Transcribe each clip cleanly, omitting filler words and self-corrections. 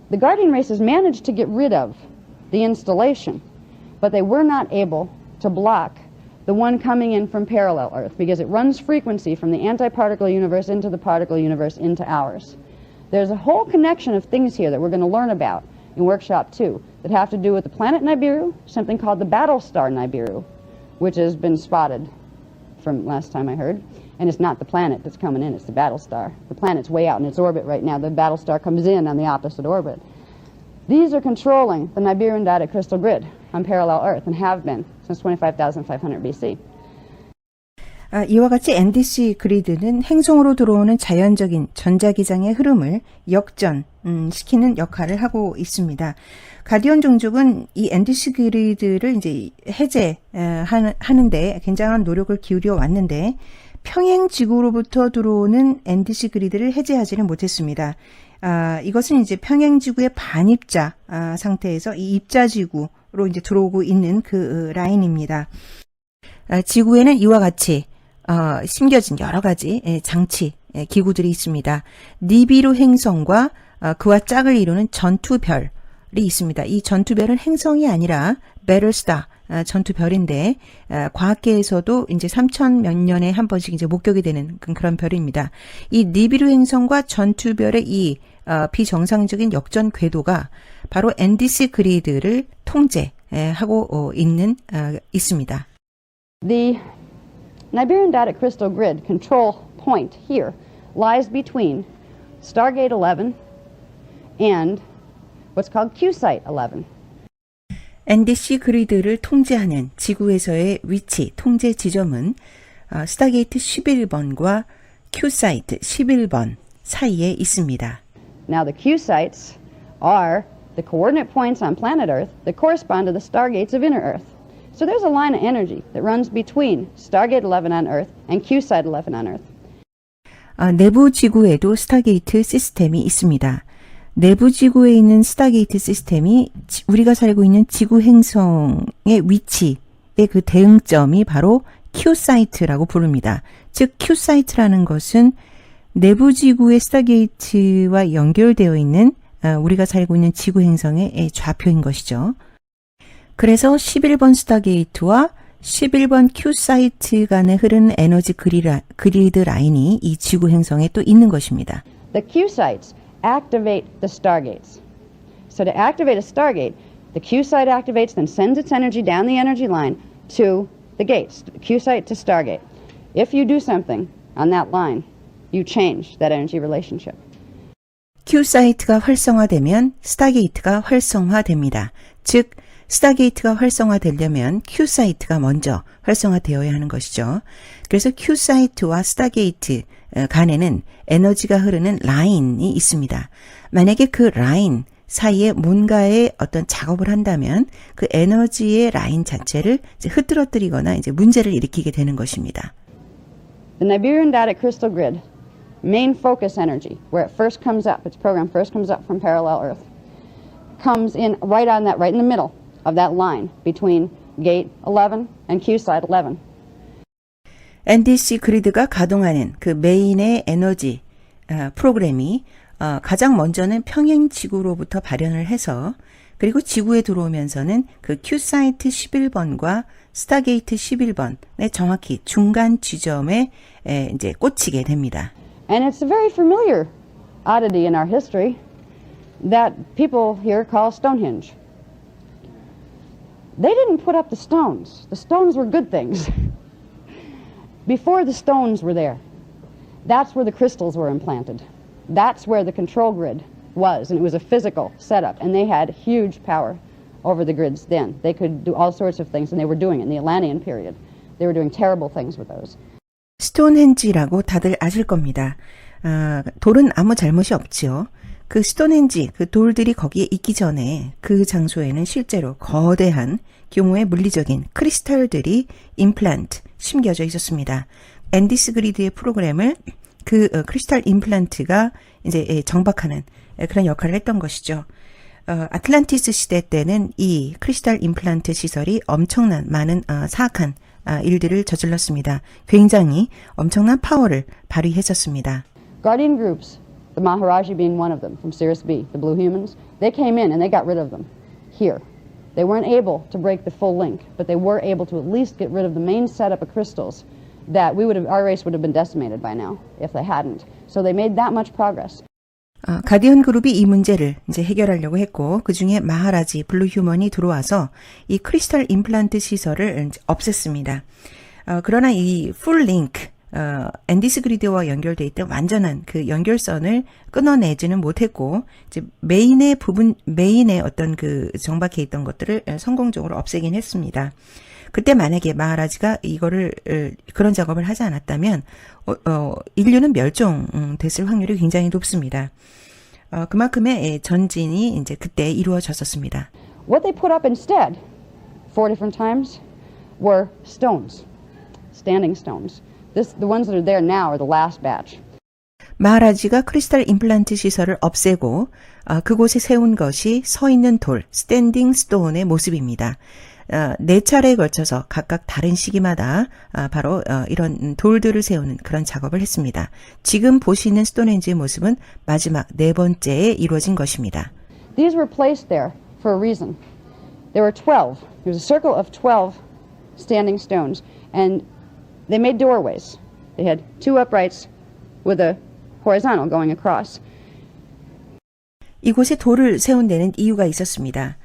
The Guardian races managed to get rid of the installation, but they were not able to block the one coming in from parallel Earth because it runs frequency from the antiparticle universe into the particle universe into ours. There's a whole connection of things here that we're going to learn about in Workshop 2 that have to do with the planet Nibiru, something called the battle star Nibiru, which has been spotted from last time I heard. And it's not the planet that's coming in, it's the battle star. The planet's way out in its orbit right now. The battle star comes in on the opposite orbit. These are controlling the Nibiru diotic crystal grid on parallel Earth and have been since 25,500 BC. 이와 같이 NDC 그리드는 행성으로 들어오는 자연적인 전자기장의 흐름을 역전시키는 역할을 하고 있습니다. 가디언 종족은 이 NDC 그리드를 이제 해제하는데 굉장한 노력을 기울여 왔는데 평행 지구로부터 들어오는 NDC 그리드를 해제하지는 못했습니다. 이것은 이제 평행 지구의 반입자 상태에서 이 입자 지구로 이제 들어오고 있는 그 라인입니다. 지구에는 이와 같이 심겨진 여러 가지 장치, 기구들이 있습니다. 니비루 행성과 그와 짝을 이루는 전투별이 있습니다. 이 전투별은 행성이 아니라 베럴스타 전투별인데 과학계에서도 이제 3,000몇 년에 한 번씩 이제 목격이 되는 그런 별입니다. 이 니비루 행성과 전투별의 이 비정상적인 역전 궤도가 바로 NDC 그리드를 통제하고 있습니다. The Nibiru diotic crystal grid control point here lies between Stargate 11 and what's called QSite 11. NDC 그리드를 통제하는 지구에서의 위치 통제 지점은 스타게이트 11번과 Q사이트 11번 사이에 있습니다. Now the Qsites are the coordinate points on planet Earth that correspond to the stargates of inner Earth. So there's a line of energy that runs between Stargate 11 on Earth and Qsite 11 on Earth. 내부 지구에도 스타게이트 시스템이 있습니다. 내부 지구에 있는 스타게이트 시스템이 우리가 살고 있는 지구 행성의 위치의 그 대응점이 바로 Q사이트라고 부릅니다. 즉 Q사이트라는 것은 내부 지구의 스타게이트와 연결되어 있는 우리가 살고 있는 지구 행성의 좌표인 것이죠. 그래서 11번 스타게이트와 11번 Q사이트 간에 흐르는 에너지 그리드 라인이 이 지구 행성에 또 있는 것입니다. The Qsites activate the stargates. So to activate a stargate, the Qsite activates, then sends its energy down the energy line to the gates, Qsite to stargate. If you do something on that line, you change that energy relationship. Q사이트가 활성화되면 스타게이트가 활성화됩니다. 즉 스타게이트가 활성화되려면 Q사이트가 먼저 활성화되어야 하는 것이죠. 그래서 Q사이트와 스타게이트 간에는 에너지가 흐르는 라인이 있습니다. 만약에 그 라인 사이에 뭔가의 어떤 작업을 한다면 그 에너지의 라인 자체를 이제 흐트러뜨리거나 이제 문제를 일으키게 되는 것입니다. The Nibiru diotic crystal grid, main focus energy, where it first comes up, its program first comes up from parallel Earth, comes in right on that, right in the middle of that line between gate 11 and Qsite 11. NDC 그리드가 가동하는 그 메인의 에너지 프로그램이 가장 먼저는 평행 지구로부터 발현을 해서 그리고 지구에 들어오면서는 그 Q사이트 11번과 스타게이트 11번의 정확히 중간 지점에 이제 꽂히게 됩니다. And it's a very familiar oddity in our history that people here call Stonehenge. They didn't put up the stones. The stones were good things. Before the stones were there, that's where the crystals were implanted. That's where the control grid was, and it was a physical setup, and they had huge power over the grids then. They could do all sorts of things, and they were doing it in the Atlantean period. They were doing terrible things with those. 스톤헨지라고 다들 아실 겁니다. 돌은 아무 잘못이 없지요. 그 스톤헨지, 그 돌들이 거기에 있기 전에 그 장소에는 실제로 거대한 규모의 물리적인 크리스탈들이 임플란트, 심겨져 있었습니다. NDC 그리드의 프로그램을 그 크리스탈 임플란트가 이제 정박하는 그런 역할을 했던 것이죠. 아틀란티스 시대 때는 이 크리스탈 임플란트 시설이 엄청난 많은 사악한 일들을 저질렀습니다. 굉장히 엄청난 파워를 발휘했었습니다. Guardian groups the Maharaji being one of them from Sirius B, the blue humans. They came in and they got rid of them here. They weren't able to break the full link, but they were able to at least get rid of the main setup of crystals that our race would have been decimated by now if they hadn't. So they made that much progress. 가디언 그룹이 이 문제를 이제 해결하려고 했고, 그 중에 마하라지 블루 휴먼이 들어와서 이 크리스탈 임플란트 시설을 이제 없앴습니다. 그러나 이 풀 링크, 앤디스 그리드와 연결돼 있던 완전한 그 연결선을 끊어내지는 못했고, 이제 메인의 어떤 그 정박해 있던 것들을 성공적으로 없애긴 했습니다. 그때 만약에 마하라지가 이거를 그런 작업을 하지 않았다면 인류는 멸종됐을 확률이 굉장히 높습니다. 그만큼의 전진이 이제 그때 이루어졌었습니다. What they put up instead, 4 different times, were stones, standing stones. The ones that are there now are the last batch. 마하라지가 크리스탈 임플란트 시설을 없애고 그곳에 세운 것이 서 있는 돌, 스탠딩 스톤의 모습입니다. 4차례에 걸쳐서 각각 다른 시기마다 바로 이런 돌들을 세우는 그런 작업을 했습니다. 지금 보시는 스톤헨지의 모습은 마지막 4번째에 이루어진 것입니다. These were placed there for a reason. There were 12. There was a circle of 12 standing stones, and they made doorways. They had 2 uprights with a horizontal going across. 이곳에 돌을 세운 데는 이유가 있었습니다.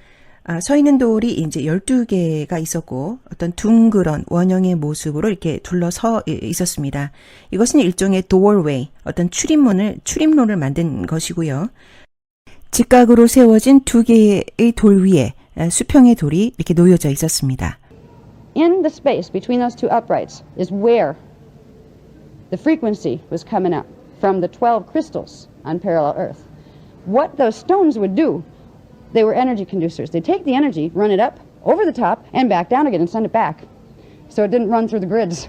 서 있는 돌이 이제 12개가 있었고 어떤 둥그런 원형의 모습으로 이렇게 둘러서 있었습니다. 이것은 일종의 doorway, 어떤 출입로를 만든 것이고요. 직각으로 세워진 2개의 돌 위에 수평의 돌이 이렇게 놓여져 있었습니다. In the space between those 2 uprights is where the frequency was coming up from the 12 crystals on parallel Earth. What those stones would do, they were energy conducers. They'd take the energy, run it up, over the top, and back down again and send it back. So it didn't run through the grids.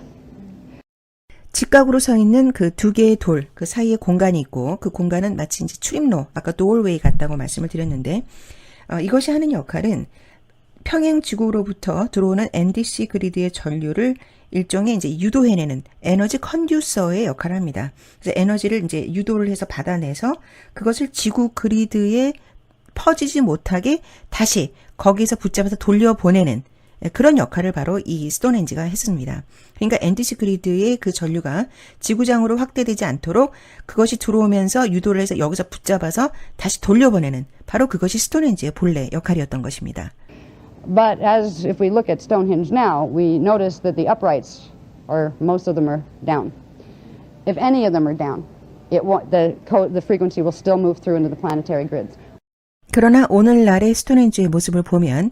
직각으로 서 있는 그 2개의 돌, 그 사이에 공간이 있고 그 공간은 마치 이제 출입로, 아까 도어웨이 같다고 말씀을 드렸는데 이것이 하는 역할은 평행 지구로부터 들어오는 NDC 그리드의 전류를 일종의 이제 유도해내는 에너지 컨듀서의 역할을 합니다. 그래서 에너지를 이제 유도를 해서 받아내서 그것을 지구 그리드에 퍼지지 못하게 다시 거기서 붙잡아서 돌려보내는 그런 역할을 바로 이 스톤헨지가 했습니다. 그러니까 NDC 그리드의 그 전류가 지구장으로 확대되지 않도록 그것이 들어오면서 유도를 해서 여기서 붙잡아서 다시 돌려보내는 바로 그것이 스톤헨지의 본래 역할이었던 것입니다. But as if we look at Stonehenge now, we notice that the uprights, or most of them, are down. If any of them are down, the frequency will still move through into the planetary grids. 그러나 오늘날의 스톤헨지의 모습을 보면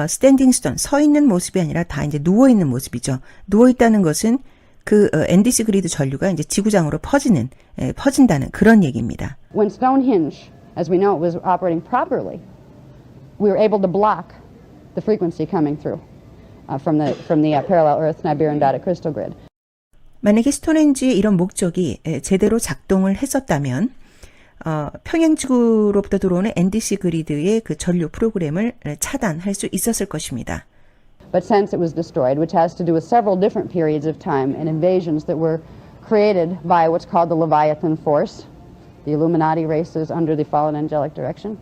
스탠딩 스톤, 서 있는 모습이 아니라 다 이제 누워 있는 모습이죠. 누워 있다는 것은 그 NDC 그리드 전류가 이제 지구장으로 퍼진다는 그런 얘기입니다. When Stonehenge, as we know, it was operating properly, we were able to block the frequency coming through from the parallel Earth Nibiru dotted crystal grid. 만약에 스톤헨지의 이런 목적이 제대로 작동을 했었다면 평행지구로부터 들어오는 NDC 그리드의 그 전류 프로그램을 차단할 수 있었을 것입니다. But since it was destroyed, which has to do with several different periods of time and invasions that were created by what's called the Leviathan Force, the Illuminati races under the fallen angelic direction,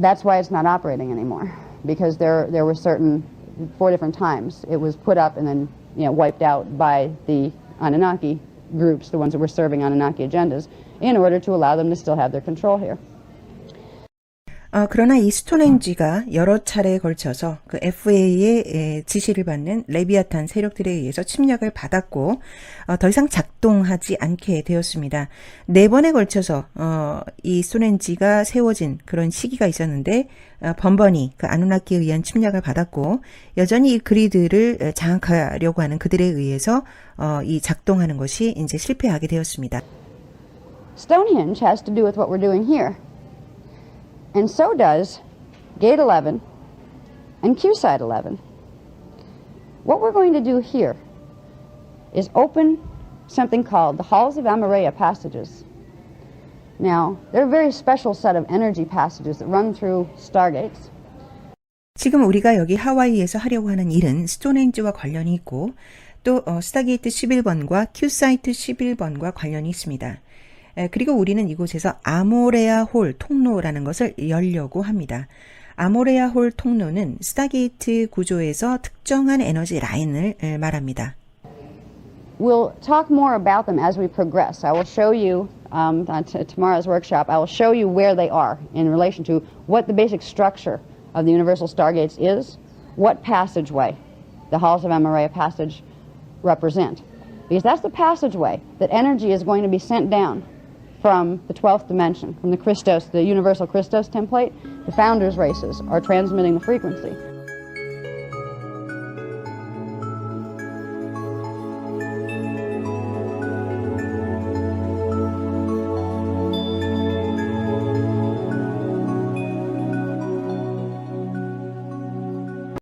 that's why it's not operating anymore. Because there were 4 different times it was put up and then wiped out by the Anunnaki groups, the ones that were serving Anunnaki agendas, in order to allow them to still have their control here. 그러나 이 스톤헨지가 여러 차례에 걸쳐서 그 FA의 지시를 받는 레비아탄 세력들에 의해서 침략을 받았고 더 이상 작동하지 않게 되었습니다. 4번에 걸쳐서 이 스톤헨지가 세워진 그런 시기가 있었는데 번번이 그 아누나키에 의한 침략을 받았고 여전히 이 그리드를 장악하려고 하는 그들에 의해서 이 작동하는 것이 이제 실패하게 되었습니다. Stonehenge has to do with what we're doing here. And so does Gate 11 and Q-Site 11. What we're going to do here is open something called the Halls of Amareya passages. Now, they're a very special set of energy passages that run through stargates. 지금 우리가 여기 하와이에서 하려고 하는 일은 스톤헨지와 관련이 있고 또 스타게이트 11번과 큐사이트 11번과 관련이 있습니다. 그리고 우리는 이곳에서 아모레아 홀 통로라는 것을 열려고 합니다. 아모레아 홀 통로는 스타게이트 구조에서 특정한 에너지 라인을 말합니다. We'll talk more about them as we progress. I will show you on tomorrow's workshop, I will show you where they are in relation to what the basic structure of the universal stargates is, what passageway the halls of Amareya passage represent. Because that's the passageway that energy is going to be sent down from the 12th dimension, from the Christos, the universal Christos template. The founders' races are transmitting the frequency.